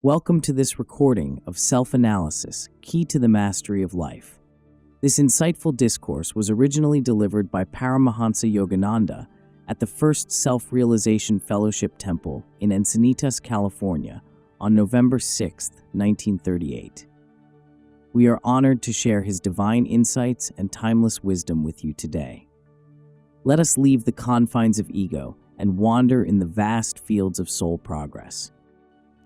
Welcome to this recording of Self-Analysis, Key to the Mastery of Life. This insightful discourse was originally delivered by Paramahansa Yogananda at the First Self-Realization Fellowship Temple in Encinitas, California, on November 6, 1938. We are honored to share his divine insights and timeless wisdom with you today. Let us leave the confines of ego and wander in the vast fields of soul progress.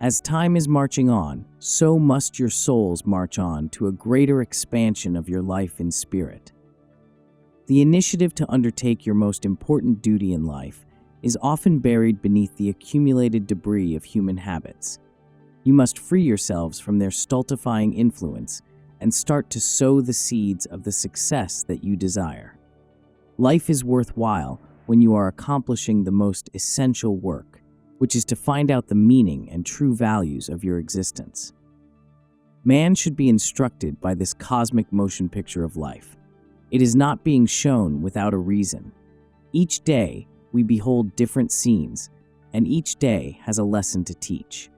As time is marching on, so must your souls march on to a greater expansion of your life in spirit. The initiative to undertake your most important duty in life is often buried beneath the accumulated debris of human habits. You must free yourselves from their stultifying influence and start to sow the seeds of the success that you desire. Life is worthwhile when you are accomplishing the most essential work, which is to find out the meaning and true values of your existence. Man should be instructed by this cosmic motion picture of life. It is not being shown without a reason. Each day, we behold different scenes, and each day has a lesson to teach.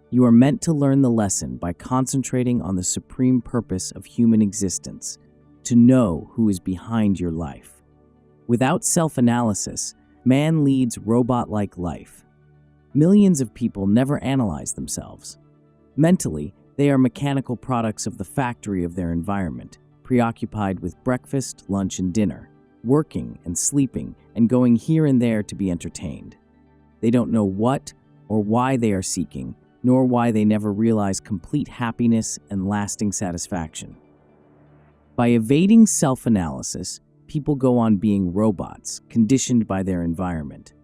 You are meant to learn the lesson by concentrating on the supreme purpose of human existence, to know who is behind your life. Without self-analysis, man leads robot-like life. Millions of people never analyze themselves. Mentally, they are mechanical products of the factory of their environment, preoccupied with breakfast, lunch, and dinner, working and sleeping, and going here and there to be entertained. They don't know what or why they are seeking, nor why they never realize complete happiness and lasting satisfaction. By evading self-analysis, people go on being robots, conditioned by their environment.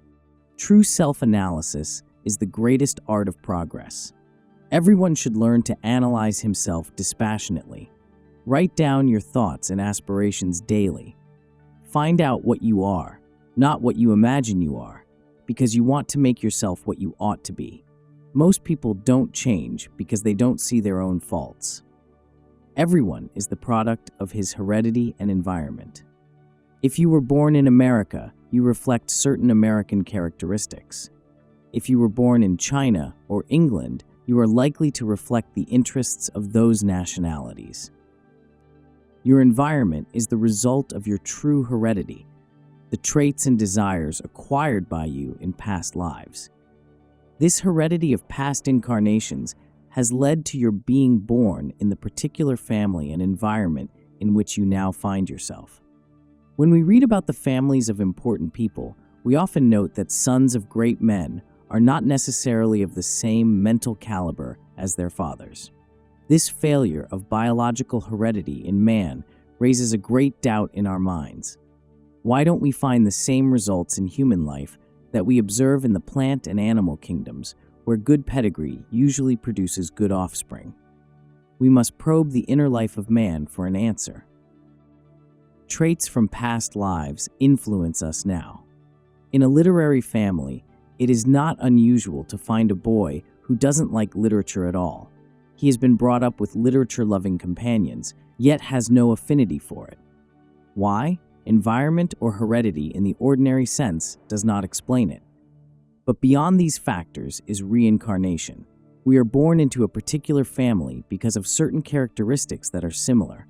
True self-analysis is the greatest art of progress. Everyone should learn to analyze himself dispassionately. Write down your thoughts and aspirations daily. Find out what you are, not what you imagine you are, because you want to make yourself what you ought to be. Most people don't change because they don't see their own faults. Everyone is the product of his heredity and environment. If you were born in America, you reflect certain American characteristics. If you were born in China or England, you are likely to reflect the interests of those nationalities. Your environment is the result of your true heredity, the traits and desires acquired by you in past lives. This heredity of past incarnations has led to your being born in the particular family and environment in which you now find yourself. When we read about the families of important people, we often note that sons of great men are not necessarily of the same mental caliber as their fathers. This failure of biological heredity in man raises a great doubt in our minds. Why don't we find the same results in human life that we observe in the plant and animal kingdoms, where good pedigree usually produces good offspring? We must probe the inner life of man for an answer. Traits from past lives influence us now. In a literary family, it is not unusual to find a boy who doesn't like literature at all. He has been brought up with literature-loving companions, yet has no affinity for it. Why? Environment or heredity in the ordinary sense does not explain it. But beyond these factors is reincarnation. We are born into a particular family because of certain characteristics that are similar.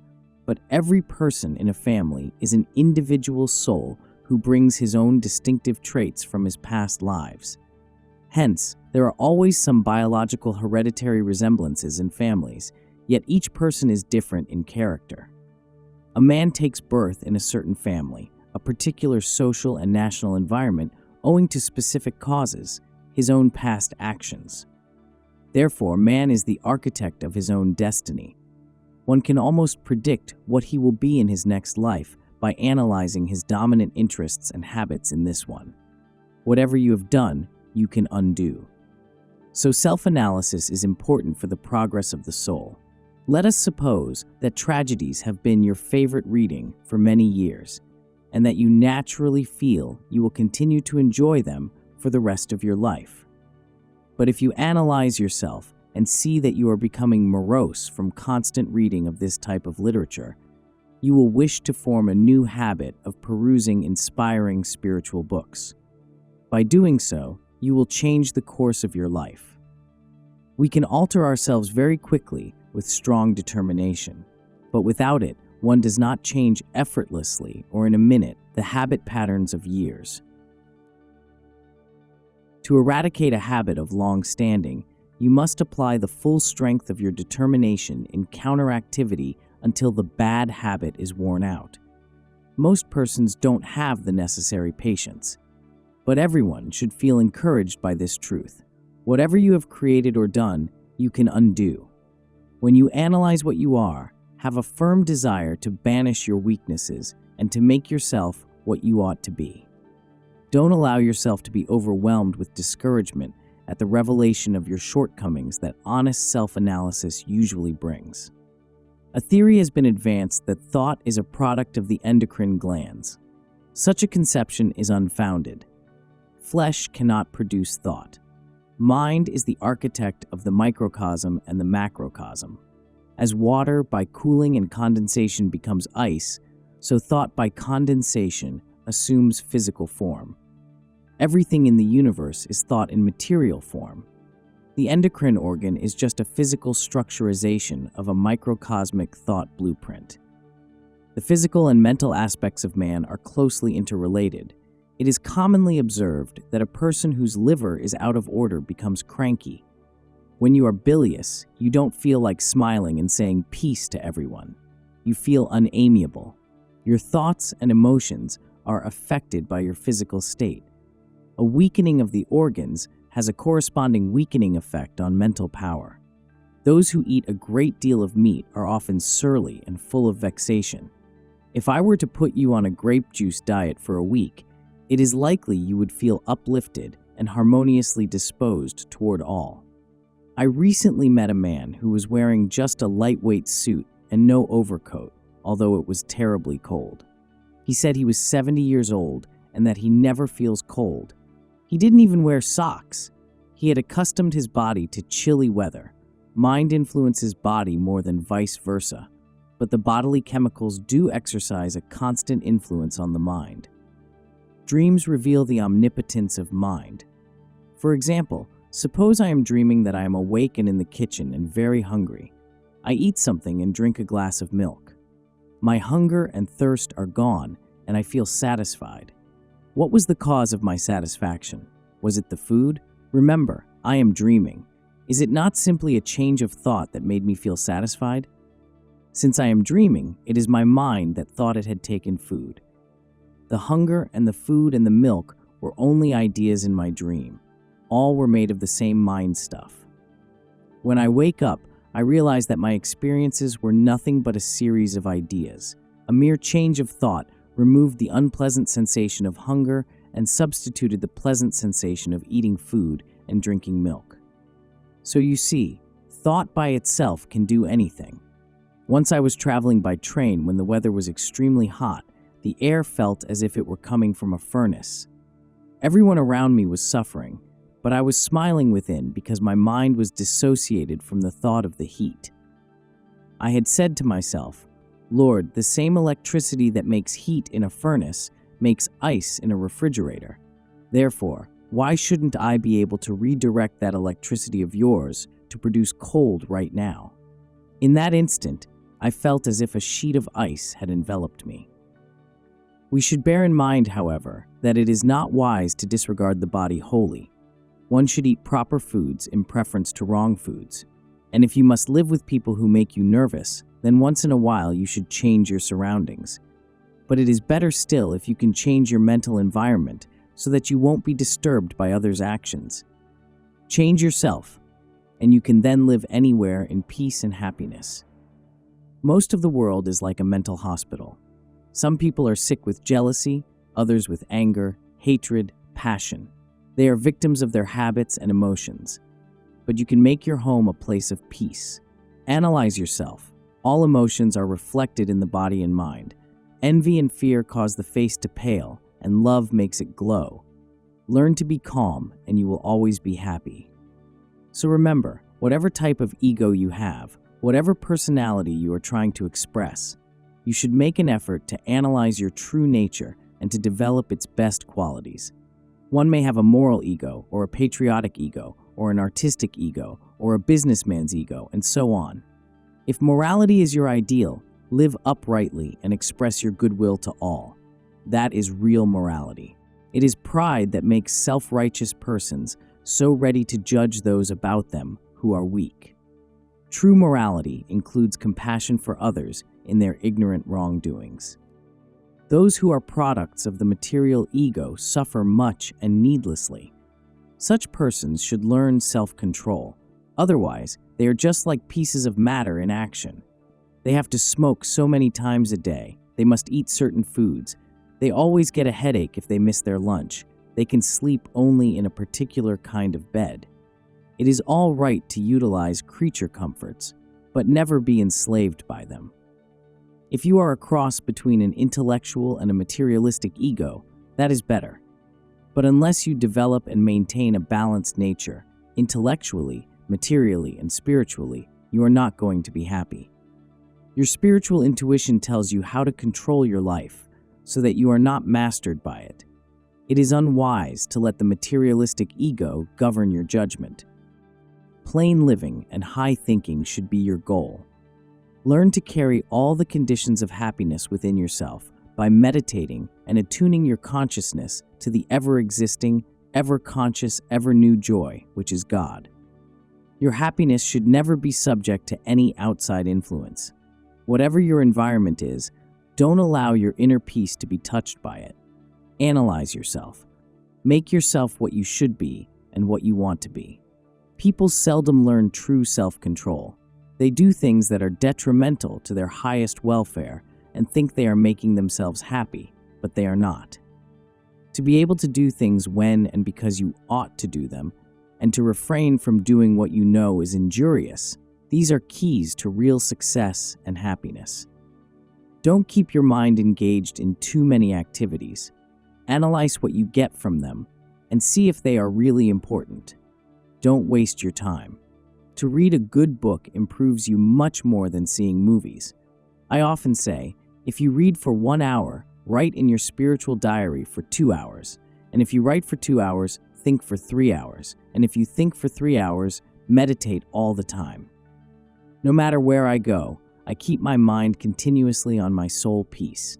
But every person in a family is an individual soul who brings his own distinctive traits from his past lives. Hence, there are always some biological hereditary resemblances in families, yet each person is different in character. A man takes birth in a certain family, a particular social and national environment, owing to specific causes, his own past actions. Therefore, man is the architect of his own destiny. One can almost predict what he will be in his next life by analyzing his dominant interests and habits in this one. Whatever you have done, you can undo. So self-analysis is important for the progress of the soul. Let us suppose that tragedies have been your favorite reading for many years, and that you naturally feel you will continue to enjoy them for the rest of your life. But if you analyze yourself and see that you are becoming morose from constant reading of this type of literature, you will wish to form a new habit of perusing inspiring spiritual books. By doing so, you will change the course of your life. We can alter ourselves very quickly with strong determination, but without it, one does not change effortlessly or in a minute the habit patterns of years. To eradicate a habit of long standing, you must apply the full strength of your determination in counteractivity until the bad habit is worn out. Most persons don't have the necessary patience, but everyone should feel encouraged by this truth. Whatever you have created or done, you can undo. When you analyze what you are, have a firm desire to banish your weaknesses and to make yourself what you ought to be. Don't allow yourself to be overwhelmed with discouragement at the revelation of your shortcomings that honest self-analysis usually brings. A theory has been advanced that thought is a product of the endocrine glands. Such a conception is unfounded. Flesh cannot produce thought. Mind is the architect of the microcosm and the macrocosm. As water by cooling and condensation becomes ice, so thought by condensation assumes physical form. Everything in the universe is thought in material form. The endocrine organ is just a physical structurization of a microcosmic thought blueprint. The physical and mental aspects of man are closely interrelated. It is commonly observed that a person whose liver is out of order becomes cranky. When you are bilious, you don't feel like smiling and saying peace to everyone. You feel unamiable. Your thoughts and emotions are affected by your physical state. A weakening of the organs has a corresponding weakening effect on mental power. Those who eat a great deal of meat are often surly and full of vexation. If I were to put you on a grape juice diet for a week, it is likely you would feel uplifted and harmoniously disposed toward all. I recently met a man who was wearing just a lightweight suit and no overcoat, although it was terribly cold. He said he was 70 years old and that he never feels cold. He didn't even wear socks. He had accustomed his body to chilly weather. Mind influences body more than vice versa, but the bodily chemicals do exercise a constant influence on the mind. Dreams reveal the omnipotence of mind. For example, suppose I am dreaming that I am awake and in the kitchen and very hungry. I eat something and drink a glass of milk. My hunger and thirst are gone, and I feel satisfied. What was the cause of my satisfaction? Was it the food? Remember, I am dreaming. Is it not simply a change of thought that made me feel satisfied? Since I am dreaming, it is my mind that thought it had taken food. The hunger and the food and the milk were only ideas in my dream. All were made of the same mind stuff. When I wake up, I realize that my experiences were nothing but a series of ideas. A mere change of thought removed the unpleasant sensation of hunger and substituted the pleasant sensation of eating food and drinking milk. So you see, thought by itself can do anything. Once I was traveling by train when the weather was extremely hot. The air felt as if it were coming from a furnace. Everyone around me was suffering, but I was smiling within because my mind was dissociated from the thought of the heat. I had said to myself, Lord, the same electricity that makes heat in a furnace makes ice in a refrigerator. Therefore, why shouldn't I be able to redirect that electricity of yours to produce cold right now? In that instant, I felt as if a sheet of ice had enveloped me. We should bear in mind, however, that it is not wise to disregard the body wholly. One should eat proper foods in preference to wrong foods. And if you must live with people who make you nervous, then once in a while you should change your surroundings. But it is better still if you can change your mental environment so that you won't be disturbed by others' actions. Change yourself, and you can then live anywhere in peace and happiness. Most of the world is like a mental hospital. Some people are sick with jealousy, others with anger, hatred, passion. They are victims of their habits and emotions. But you can make your home a place of peace. Analyze yourself. All emotions are reflected in the body and mind. Envy and fear cause the face to pale, and love makes it glow. Learn to be calm, and you will always be happy. So remember, whatever type of ego you have, whatever personality you are trying to express, you should make an effort to analyze your true nature and to develop its best qualities. One may have a moral ego, or a patriotic ego, or an artistic ego, or a businessman's ego, and so on. If morality is your ideal, live uprightly and express your goodwill to all. That is real morality. It is pride that makes self-righteous persons so ready to judge those about them who are weak. True morality includes compassion for others in their ignorant wrongdoings. Those who are products of the material ego suffer much and needlessly. Such persons should learn self-control. Otherwise, they are just like pieces of matter in action. They have to smoke so many times a day. They must eat certain foods. They always get a headache if they miss their lunch. They can sleep only in a particular kind of bed. It is all right to utilize creature comforts, but never be enslaved by them. If you are a cross between an intellectual and a materialistic ego, that is better. But unless you develop and maintain a balanced nature, intellectually, materially, and spiritually, you are not going to be happy. Your spiritual intuition tells you how to control your life so that you are not mastered by it. It is unwise to let the materialistic ego govern your judgment. Plain living and high thinking should be your goal. Learn to carry all the conditions of happiness within yourself by meditating and attuning your consciousness to the ever-existing, ever-conscious, ever-new joy, which is God. Your happiness should never be subject to any outside influence. Whatever your environment is, don't allow your inner peace to be touched by it. Analyze yourself. Make yourself what you should be and what you want to be. People seldom learn true self-control. They do things that are detrimental to their highest welfare and think they are making themselves happy, but they are not. To be able to do things when and because you ought to do them, and to refrain from doing what you know is injurious, these are keys to real success and happiness. Don't keep your mind engaged in too many activities. Analyze what you get from them and see if they are really important. Don't waste your time. To read a good book improves you much more than seeing movies. I often say, if you read for 1 hour, write in your spiritual diary for 2 hours. And if you write for 2 hours, think for 3 hours. And if you think for 3 hours, meditate all the time. No matter where I go, I keep my mind continuously on my soul peace.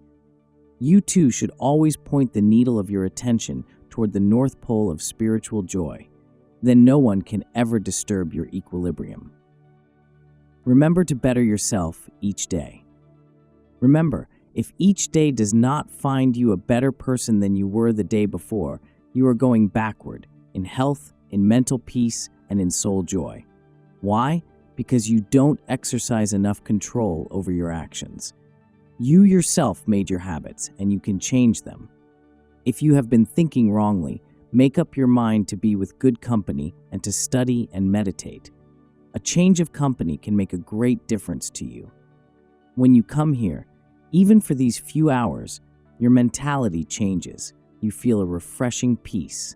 You too should always point the needle of your attention toward the North Pole of spiritual joy. Then no one can ever disturb your equilibrium. Remember to better yourself each day. Remember, if each day does not find you a better person than you were the day before, you are going backward in health, in mental peace, and in soul joy. Why? Because you don't exercise enough control over your actions. You yourself made your habits, and you can change them. If you have been thinking wrongly, make up your mind to be with good company and to study and meditate. A change of company can make a great difference to you. When you come here, even for these few hours, your mentality changes. You feel a refreshing peace.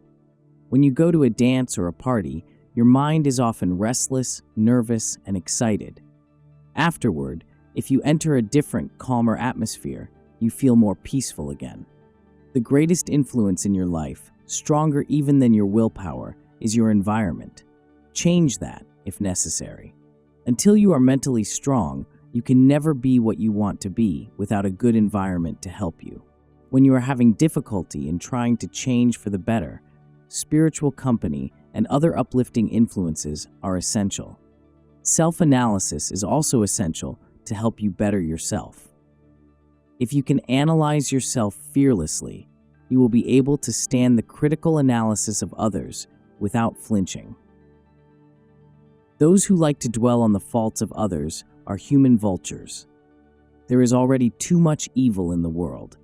When you go to a dance or a party, your mind is often restless, nervous, and excited. Afterward, if you enter a different, calmer atmosphere, you feel more peaceful again. The greatest influence in your life, stronger even than your willpower, is your environment. Change that, if necessary. Until you are mentally strong, you can never be what you want to be without a good environment to help you. When you are having difficulty in trying to change for the better, spiritual company and other uplifting influences are essential. Self-analysis is also essential to help you better yourself. If you can analyze yourself fearlessly, you will be able to stand the critical analysis of others without flinching. Those who like to dwell on the faults of others are human vultures. There is already too much evil in the world.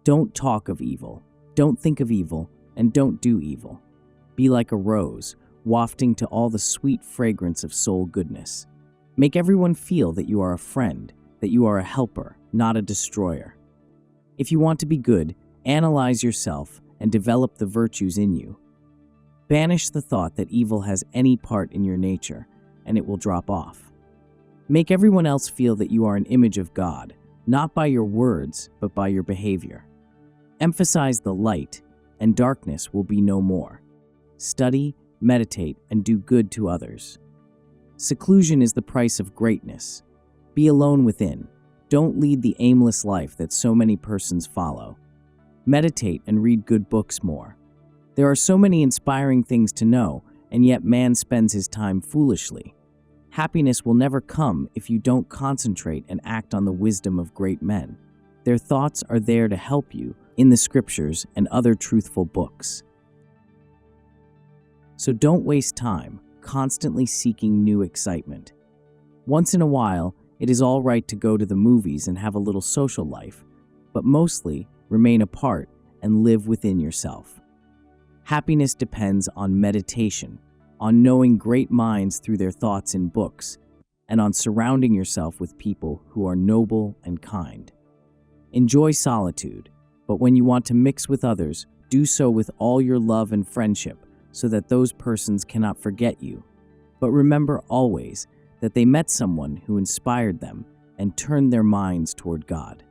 Don't talk of evil, don't think of evil, and don't do evil. Be like a rose, wafting to all the sweet fragrance of soul goodness. Make everyone feel that you are a friend, that you are a helper, not a destroyer. If you want to be good, analyze yourself and develop the virtues in you. Banish the thought that evil has any part in your nature, and it will drop off. Make everyone else feel that you are an image of God, not by your words, but by your behavior. Emphasize the light, and darkness will be no more. Study, meditate, and do good to others. Seclusion is the price of greatness. Be alone within. Don't lead the aimless life that so many persons follow. Meditate and read good books more. There are so many inspiring things to know, and yet man spends his time foolishly. Happiness will never come if you don't concentrate and act on the wisdom of great men. Their thoughts are there to help you in the scriptures and other truthful books. So don't waste time constantly seeking new excitement. Once in a while, it is all right to go to the movies and have a little social life, but mostly remain apart and live within yourself. Happiness depends on meditation, on knowing great minds through their thoughts in books, and on surrounding yourself with people who are noble and kind. Enjoy solitude, but when you want to mix with others, do so with all your love and friendship so that those persons cannot forget you. But remember always that they met someone who inspired them and turned their minds toward God.